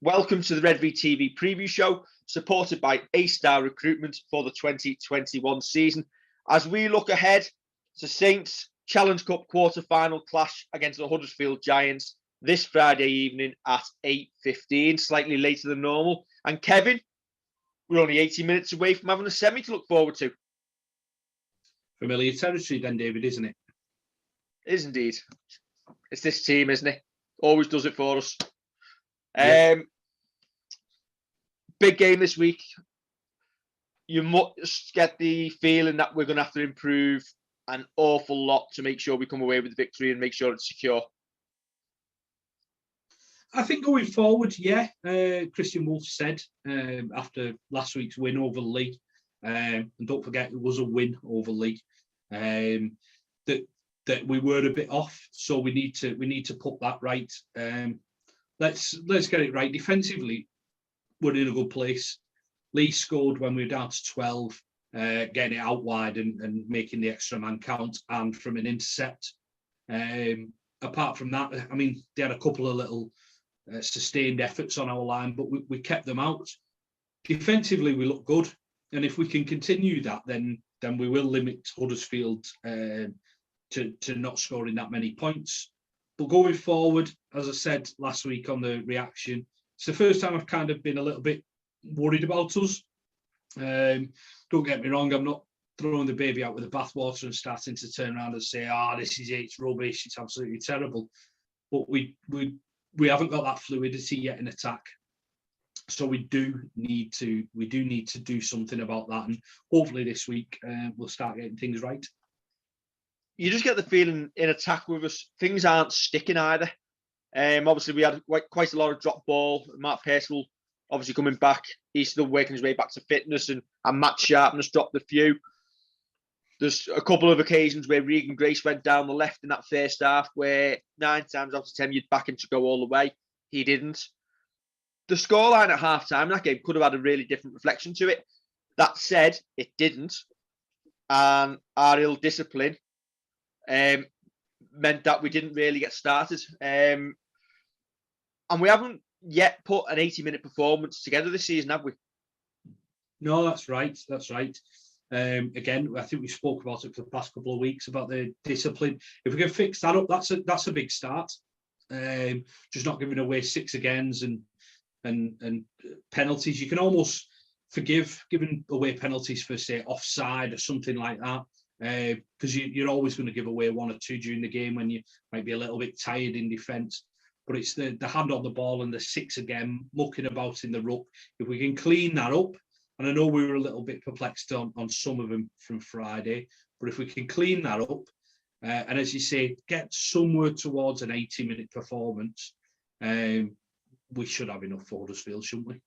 Welcome to the Redvee TV preview show, supported by A-Star Recruitment for the 2021 season. As we look ahead to Saints Challenge Cup quarter-final clash against the Huddersfield Giants this Friday evening at 8:15, slightly later than normal. And Kevin, we're only 80 minutes away from having a semi to look forward to. Familiar territory then, David, isn't it? It is indeed. It's this team, isn't it? Always does it for us. Yeah. Big game this week. You must get the feeling that we're going to have to improve an awful lot to make sure we come away with the victory and make sure it's secure. I think going forward, yeah, Christian Wolf said after last week's win over Leigh, and don't forget it was a win over Leigh, that we were a bit off, so we need to put that right. Let's get it right. Defensively, we're in a good place. Leigh scored when we were down to 12, getting it out wide and making the extra man count, and from an intercept. Apart from that, I mean, they had a couple of little sustained efforts on our line, but we kept them out. Defensively, we look good, and if we can continue that, then we will limit Huddersfield to not scoring that many points. But going forward, as I said last week on the reaction, it's the first time I've kind of been a little bit worried about us. Don't get me wrong, I'm not throwing the baby out with the bathwater and starting to turn around and say, this is it, it's rubbish, it's absolutely terrible. But we haven't got that fluidity yet in attack. So we do need to do something about that. And hopefully this week we'll start getting things right. You just get the feeling in attack with us, things aren't sticking either. Obviously, we had quite a lot of drop ball. Mark Percival obviously coming back. He's still working his way back to fitness, and Matt Sharpness dropped a few. There's a couple of occasions where Regan Grace went down the left in that first half, where 9 times out of 10 you'd back him to go all the way. He didn't. The scoreline at half-time in that game could have had a really different reflection to it. That said, it didn't. And our ill discipline meant that we didn't really get started. And we haven't yet put an 80-minute performance together this season, have we? No, that's right. That's right. Again, I think we spoke about it for the past couple of weeks about the discipline. If we can fix that up, that's a big start. Just not giving away 6 agains and penalties. You can almost forgive giving away penalties for, say, offside or something like that. Because you're always going to give away 1 or 2 during the game when you might be a little bit tired in defence. But it's the hand on the ball and the 6 again, mucking about in the ruck. If we can clean that up, and I know we were a little bit perplexed on some of them from Friday, but if we can clean that up, and as you say, get somewhere towards an 80-minute performance, we should have enough for Huddersfield, shouldn't we?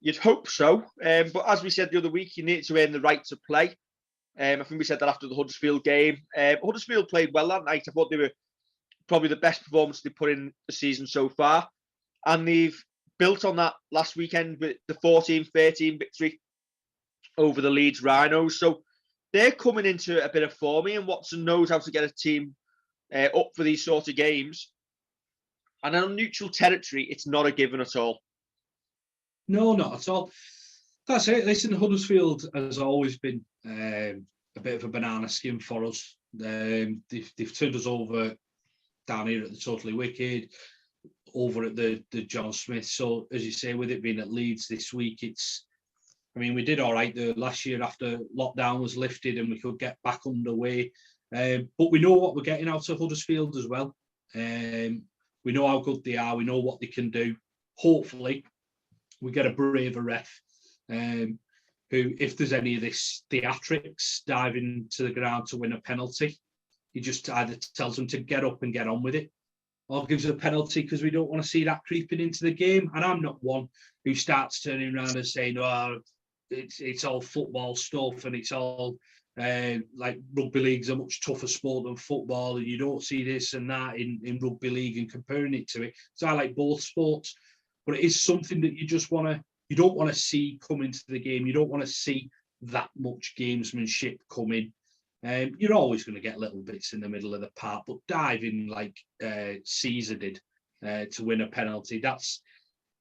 You'd hope so. But as we said the other week, you need to earn the right to play. I think we said that after the Huddersfield game. Huddersfield played well that night. I thought they were probably the best performance they put in the season so far. And they've built on that last weekend with the 14-13 victory over the Leeds Rhinos. So they're coming into a bit of form. Ian Watson knows how to get a team up for these sort of games. And on neutral territory, it's not a given at all. No, not at all. That's it. Listen, Huddersfield has always been a bit of a banana skin for us. They've turned us over down here at the Totally Wicked, over at the John Smith. So, as you say, with it being at Leeds this week, we did all right the last year after lockdown was lifted and we could get back underway. But we know what we're getting out of Huddersfield as well. We know how good they are. We know what they can do. Hopefully, we get a braver ref. Who, if there's any of this theatrics, diving to the ground to win a penalty, he just either tells them to get up and get on with it, or gives a penalty because we don't want to see that creeping into the game. And I'm not one who starts turning around and saying, it's all football stuff and it's all like rugby league's a much tougher sport than football and you don't see this and that in rugby league and comparing it to it. So I like both sports, but it is something that you don't want to see come into the game. You don't want to see that much gamesmanship come in. You're always going to get little bits in the middle of the park, but diving like Caesar did to win a penalty, that's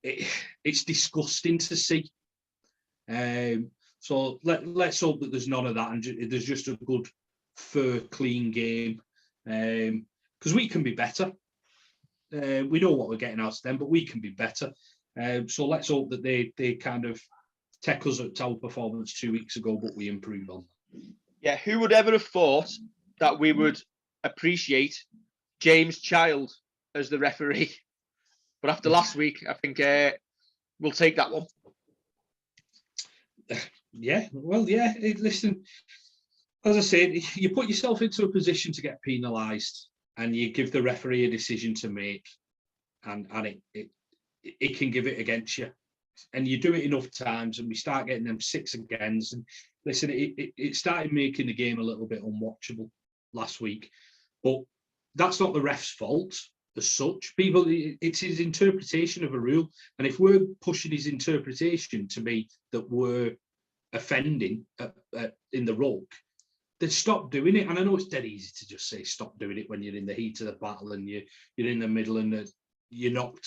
it's disgusting to see. So let's hope that there's none of that, and there's just a good, fair, clean game. Because we can be better. We know what we're getting out of them, but we can be better. So let's hope that they kind of take us at our performance 2 weeks ago, but we improve on that. Yeah, who would ever have thought that we would appreciate James Child as the referee? But after last week, I think we'll take that one. Yeah, well, yeah. Listen, as I said, you put yourself into a position to get penalised, and you give the referee a decision to make, and it can give it against you. And you do it enough times, and we start getting them 6 against. And listen, it started making the game a little bit unwatchable last week, but that's not the ref's fault as such. It's his interpretation of a rule, and if we're pushing his interpretation to be that we're offending in the rug, then stop doing it. And I know it's dead easy to just say stop doing it when you're in the heat of the battle and you're in the middle, and you're not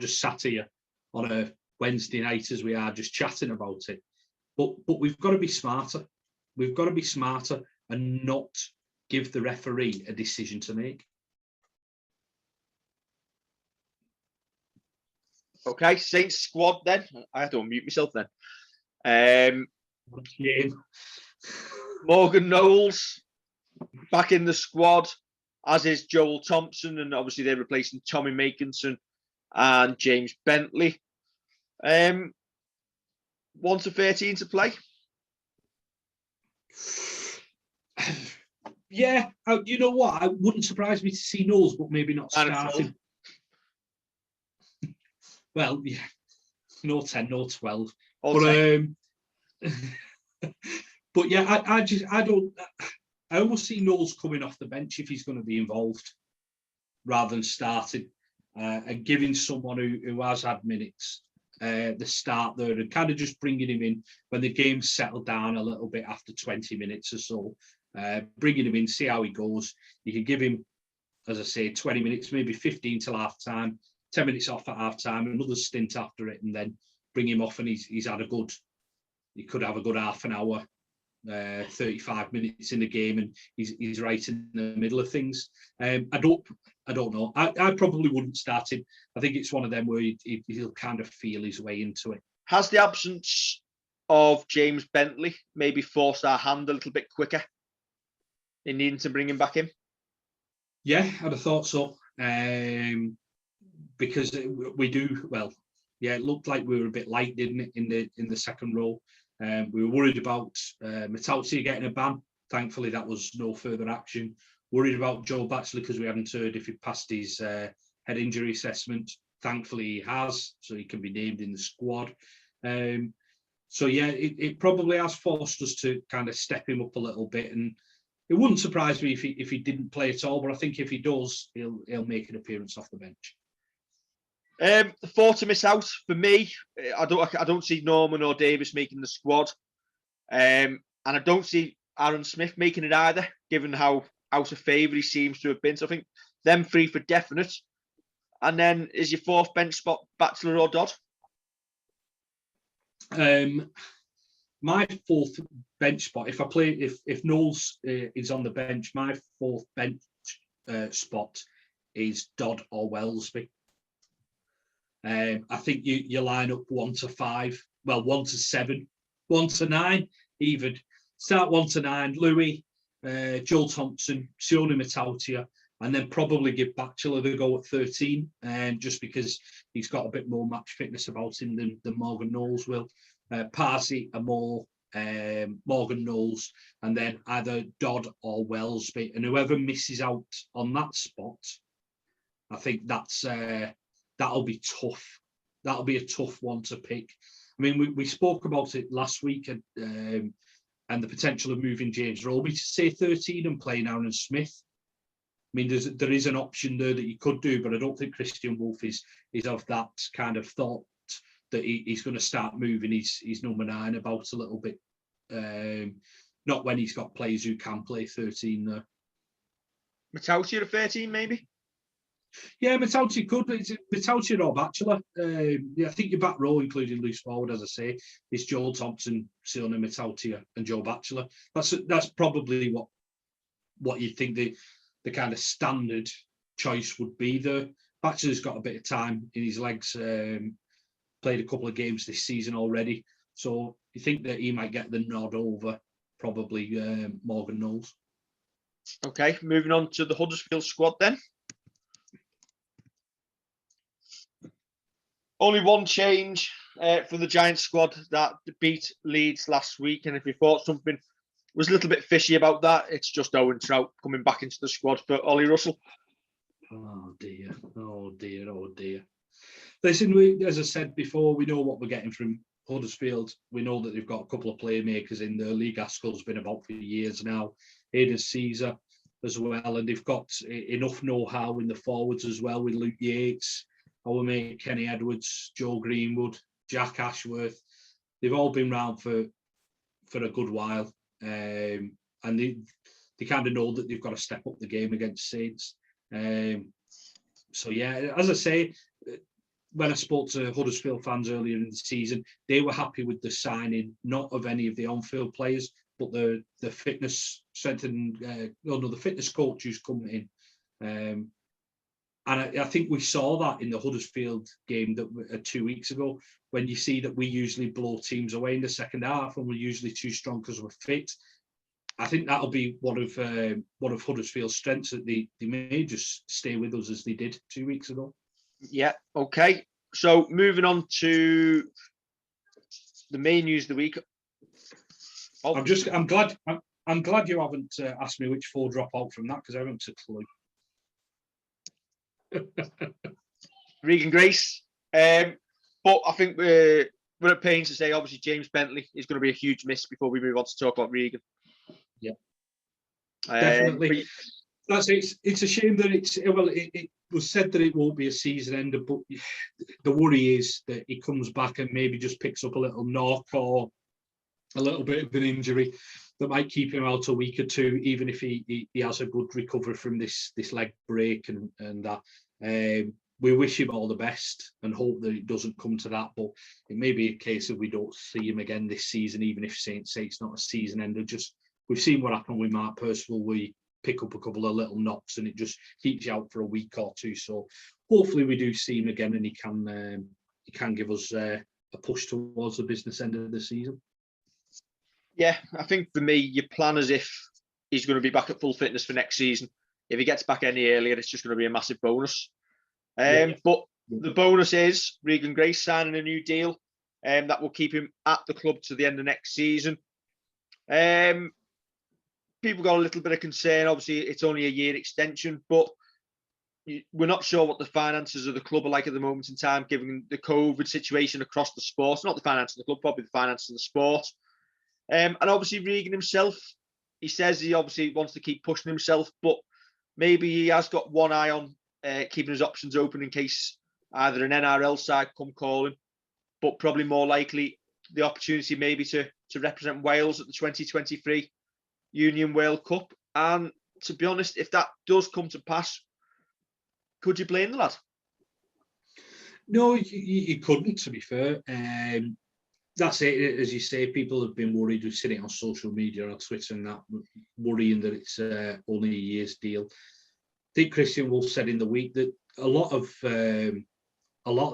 just sat here on a Wednesday night as we are just chatting about it. But we've got to be smarter. We've got to be smarter and not give the referee a decision to make. Okay, Saints squad then. I had to unmute myself then. Morgan Knowles back in the squad, as is Joel Thompson, and obviously they're replacing Tommy Makinson and James Bentley. 1 to 13 to play. Yeah, you know what? It wouldn't surprise me to see Knowles, but maybe not starting. Well, yeah, no 10, no 12. But yeah, I almost see Knowles coming off the bench if he's going to be involved, rather than starting, and giving someone who has had minutes the start there, and kind of just bringing him in when the game's settled down a little bit after 20 minutes or so. Bringing him in, see how he goes. You can give him, as I say, 20 minutes, maybe 15 till half time, 10 minutes off at half time, another stint after it, and then bring him off, and he could have a good half an hour, 35 minutes in the game, and he's right in the middle of things. I don't know. I probably wouldn't start him. I think it's one of them where he'll kind of feel his way into it. Has the absence of James Bentley maybe forced our hand a little bit quicker in needing to bring him back in? Yeah, I'd have thought so. Because we do well. Yeah, it looked like we were a bit light, didn't it, in the second row? We were worried about Matauti getting a ban. Thankfully, that was no further action. Worried about Joe Batchelor because we hadn't heard if he passed his head injury assessment. Thankfully, he has, so he can be named in the squad. So yeah, it probably has forced us to kind of step him up a little bit, and it wouldn't surprise me if he didn't play at all. But I think if he does, he'll make an appearance off the bench. The 4 to miss out for me. I don't see Norman or Davis making the squad, and I don't see Aaron Smith making it either, given how out of favour he seems to have been. So I think them 3 for definite. And then is your 4th bench spot Batchelor or Dodd? My 4th bench spot, if Knowles is on the bench, my 4th bench spot is Dodd or Wellesby. I think you line up 1 to 5, well, 1 to 7, 1 to 9, even. Start 1 to 9, Louis, Joel Thompson, Sione Matautia, and then probably give Batchelor the go at 13, just because he's got a bit more match fitness about him than Morgan Knowles will. Parsi, Amor, Morgan Knowles, and then either Dodd or Wellesby. And whoever misses out on that spot, I think that'll be tough. That'll be a tough one to pick. I mean, we spoke about it last week, and the potential of moving James Roby to say 13 and playing Aaron Smith. I mean, there is an option there that you could do, but I don't think Christian Wolf is of that kind of thought that he's going to start moving his number 9 about a little bit. Not when he's got players who can play 13 there. Matautia at 13, maybe? Yeah, Matauti could. It's Matauti or Bachelor. Yeah, I think your back row, including loose forward, as I say, is Joel Thompson, Sione Matauti, and Joe Bachelor. That's probably what you think the kind of standard choice would be. The Bachelor's got a bit of time in his legs. Played a couple of games this season already, so you think that he might get the nod over probably Morgan Knowles. Okay, moving on to the Huddersfield squad then. Only one change from the Giants squad that beat Leeds last week. And if you thought something was a little bit fishy about that, it's just Owen Trout coming back into the squad for Ollie Russell. Oh dear, oh dear, oh dear. Listen, as I said before, we know what we're getting from Huddersfield. We know that they've got a couple of playmakers in there. Lee Gaskell's been about for years now. Aidan Caesar as well. And they've got enough know-how in the forwards as well with Luke Yates, our mate Kenny Edwards, Joe Greenwood, Jack Ashworth. They've all been round for a good while. And they kind of know that they've got to step up the game against Saints. So, yeah, as I say, when I spoke to Huddersfield fans earlier in the season, they were happy with the signing, not of any of the on-field players, but the fitness the fitness coach who's come in. And I think we saw that in the Huddersfield game 2 weeks ago, when you see that we usually blow teams away in the second half and we're usually too strong because we're fit. I think that'll be one of Huddersfield's strengths, that they may just stay with us as they did 2 weeks ago. Yeah, okay. So moving on to the main news of the week. I'm glad you haven't asked me which four drop out from that, because I haven't a clue. Regan Grace. But I think we're at pains to say, obviously, James Bentley is going to be a huge miss before we move on to talk about Regan. Yeah, definitely. That's it. It's a shame that it was said that it won't be a season ender, but the worry is that he comes back and maybe just picks up a little knock or a little bit of an injury that might keep him out a week or two, even if he has a good recovery from this leg break and that. We wish him all the best and hope that it doesn't come to that, but it may be a case of we don't see him again this season, even if Saints say it's not a season ender. Just we've seen what happened with Mark Percival. We pick up a couple of little knocks and it just keeps you out for a week or two. So hopefully we do see him again and he can give us a push towards the business end of the season. Yeah, I think for me, you plan as if he's going to be back at full fitness for next season. If he gets back any earlier, it's just going to be a massive bonus. But the bonus is Regan Grace signing a new deal that will keep him at the club to the end of next season. People got a little bit of concern. Obviously, it's only a year extension, but we're not sure what the finances of the club are like at the moment in time, given the COVID situation across the sport. Not the finances of the club, probably the finances of the sport. And obviously, Regan himself, he says he obviously wants to keep pushing himself, but maybe he has got one eye on keeping his options open in case either an NRL side come calling, but probably more likely the opportunity maybe to represent Wales at the 2023 Union World Cup. And to be honest, if that does come to pass, could you blame the lad? No, you couldn't, to be fair. That's it. As you say, people have been worried. We've seen it on social media, on Twitter and that, worrying that it's only a year's deal. I think Christian Wolf said in the week that a lot of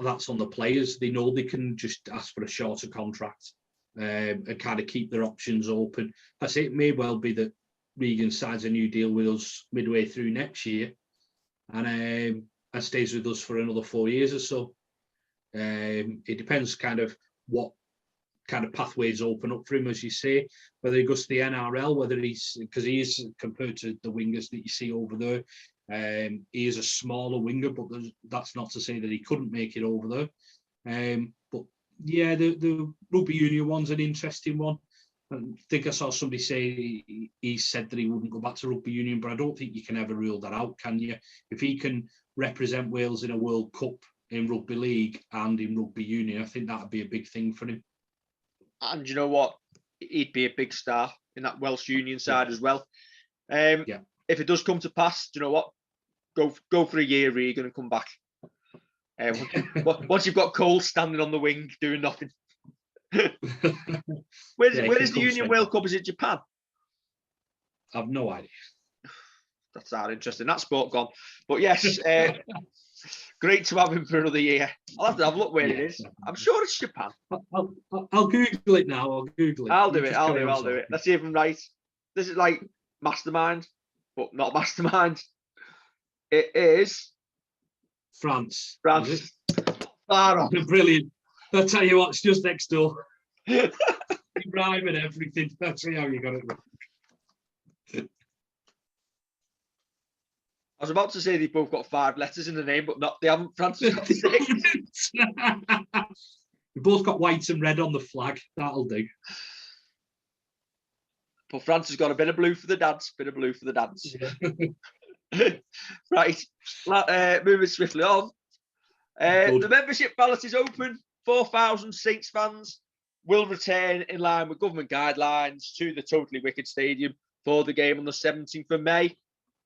that's on the players. They know they can just ask for a shorter contract and kind of keep their options open. I say it may well be that Regan signs a new deal with us midway through next year and stays with us for another 4 years or so. It depends kind of what kind of pathways open up for him, as you say, whether he goes to the NRL, whether because he is, compared to the wingers that you see over there, he is a smaller winger, but that's not to say that he couldn't make it over there. But yeah, the rugby union one's an interesting one. I think I saw somebody say he said that he wouldn't go back to rugby union, but I don't think you can ever rule that out, can you? If he can represent Wales in a World Cup, in rugby league and in rugby union, I think that would be a big thing for him. And you know what? He'd be a big star in that Welsh Union side as well. If it does come to pass, do you know what? go for a year, Regan, and come back. Once you've got Cole standing on the wing doing nothing. Where is the Union World Cup? Is it Japan? I've no idea. That's that interesting. That sport gone. But yes, great to have him for another year. I'll have to have a look where it is. I'm sure it's Japan. I'll Google it now. I'll Google it. I'll do it. Let's see if I'm right. This is like Mastermind, but not Mastermind. It is France. France. Far off. Brilliant. I'll tell you what, it's just next door. You rhyme and everything. That's how you got it right. I was about to say they both got 5 letters in the name, but not they haven't. France has got 6. We both got white and red on the flag. That'll do. But France has got a bit of blue for the dance. Yeah. Right. Moving swiftly on. The membership ballot is open. 4,000 Saints fans will return in line with government guidelines to the Totally Wicked Stadium for the game on the 17th of May.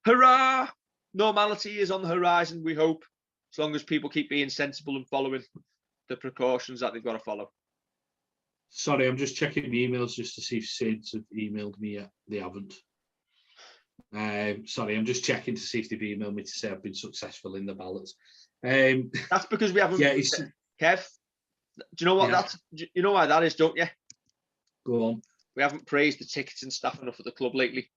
Hurrah! Normality is on the horizon, we hope, as long as people keep being sensible and following the precautions that they've got to follow. Sorry, I'm just checking the emails just to see if Saints have emailed me yet. They haven't. Sorry, I'm just checking to see if they've emailed me to say I've been successful in the ballots. That's because we haven't. Yeah, Kev, do you know what that's? You know why that is, don't you? Go on. We haven't praised the ticketing staff enough at the club lately.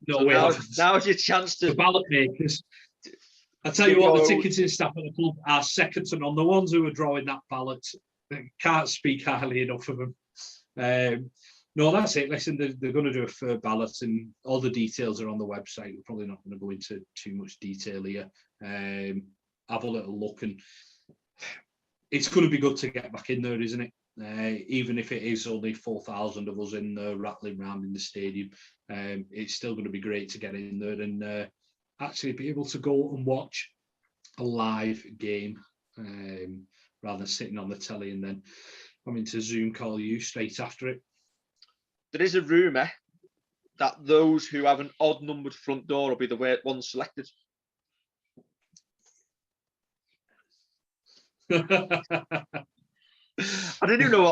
No, so now's your chance to. The ballot makers. I tell you what, the ticketing staff at the club are second to none. The ones who are drawing that ballot, can't speak highly enough of them. No, that's it. Listen, they're going to do a fair ballot, and all the details are on the website. We're probably not going to go into too much detail here. Have a little look, and it's going to be good to get back in there, isn't it? Even if it is only 4,000 of us in there rattling around in the stadium, it's still going to be great to get in there and actually be able to go and watch a live game rather than sitting on the telly and then having to Zoom call you straight after it. There is a rumour that those who have an odd numbered front door will be the ones selected. I don't even know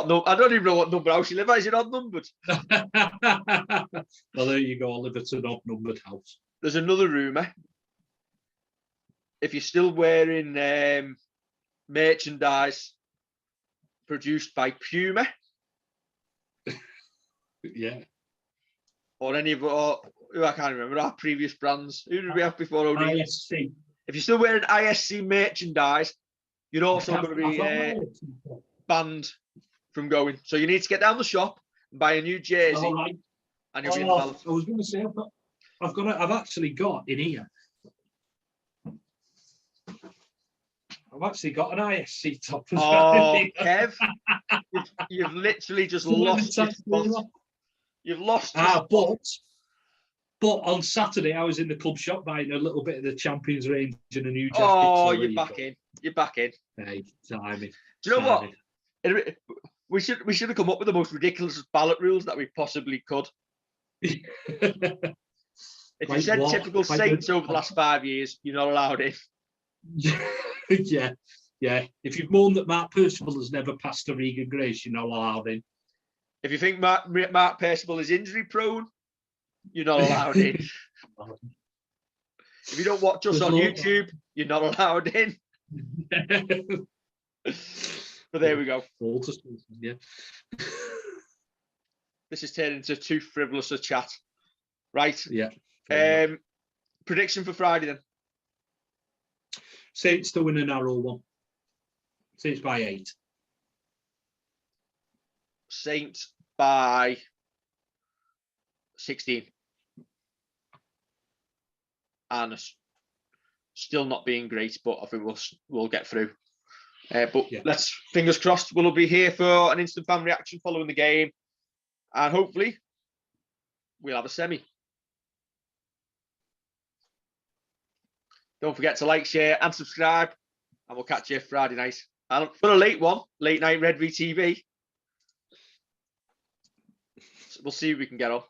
what number house you live at. Is it odd numbered? Well, there you go. I live at an odd numbered house. There's another rumour. If you're still wearing merchandise produced by Puma, yeah, or any of I can't remember our previous brands. Who did we have before? ISC. If you're still wearing ISC merchandise, you're also going to be banned from going. So you need to get down the shop and buy a new jersey. All right. And you'll be in the ballot. I was going to say, I've actually got in here. I've actually got an ISC top as well. Oh, Kev, you've literally just lost your spot. You've lost. But on Saturday I was in the club shop buying a little bit of the Champions range and a new jacket. Oh, so you're back in. You're back in. Hey, timing. Do you know what? We should have come up with the most ridiculous ballot rules that we possibly could. If you said typical Saints over the last 5 years, you're not allowed in. Yeah. If you've moaned that Mark Percival has never passed a Regan Grace, you're not allowed in. If you think Mark Percival is injury prone, you're not allowed in. If you don't watch us on YouTube, you're not allowed in. But there we go. Yeah. This is turning into too frivolous a chat. Right. Yeah. Prediction for Friday then. Saints to win a narrow one. Saints by 8. Saints by 16. And still not being great, but I think we'll get through. But let's, fingers crossed, we'll be here for an instant fan reaction following the game. And hopefully we'll have a semi. Don't forget to like, share and subscribe. And we'll catch you Friday night. And for a late one, late night Redvee TV. We'll see if we can get on.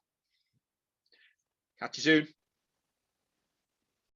Catch you soon.